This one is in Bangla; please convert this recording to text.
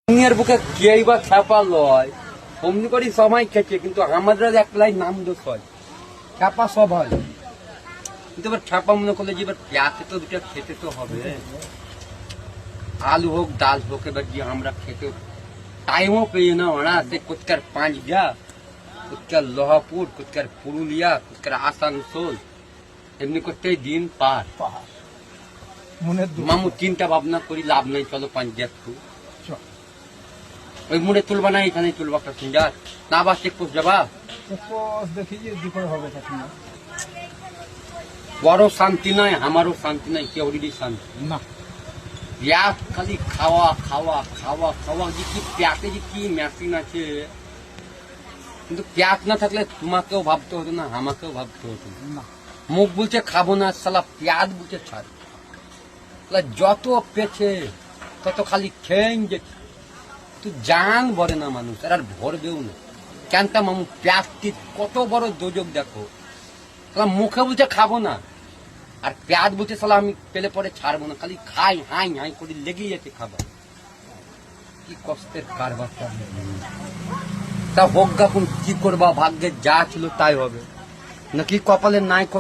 দুনিয়ার বুকে কেই বা খ্যাপা লয়, অমনি করি সময় খেছে, কিন্তু আমাদের একলাই নাম দোষ হয়, খ্যাপা সব হয়। কিন্তু এবার খ্যাপা মনে করলে যে এবার পেঁয়াজে তো দুটো খেতে তো হবে, আলু হোক ডাল হোক, এবার যে আমরা খেতে টাইমও পেয়ে না। ওরা সে কোচকার পাঁচগা, কোচকার লোহাপুর, কোচকার পুরুলিয়া, কোচকার আসানসোল, এমনি করতেই দিন পার। মামু চিন্তা ভাবনা করি লাভ নেই, চলো পাঁচগা একটু ওই মুড়ে তুলবা না, এখানে তুলবা একটা সিঙ্গার না, আবার চেকপোস্ট যাবা। দেখি যে দুপুরে হবে তখন বড় শান্তি নাই, আমারও শান্তি নাই, কেউরিরই শান্তি না। পেঁয়াজ খালি খাওয়া খাওয়া খাওয়া খাওয়া, যে কি পেঁয়াজে যে কি মেশিন আছে। কিন্তু পেঁয়াজ না থাকলে তোমাকেও ভাবতে হতো না, আমাকেও ভাবতে হতো না। মুখ বলছে খাবো না, সালা পেঁয়াজ বলছে ছাড়। যত পেছে তত খালি খেন যে তুই জান ভরে না মানুষ, আর ভরবেও না। কেনটা মামু পেঁয়াজটি কত বড় দোজক দেখো, মুখে বলছে খাবো না, আর পেঁয়াজ বলছে সালা আমি পেলে পরে ছাড়বো না, খালি খাই হাই হাই করে লেগেই যেতে খাবার। কি কষ্টের কারবারটা। তা হোক, এখন কি করবা, ভাগ্যে যা ছিল তাই হবে, নাকি কপালে নাই কো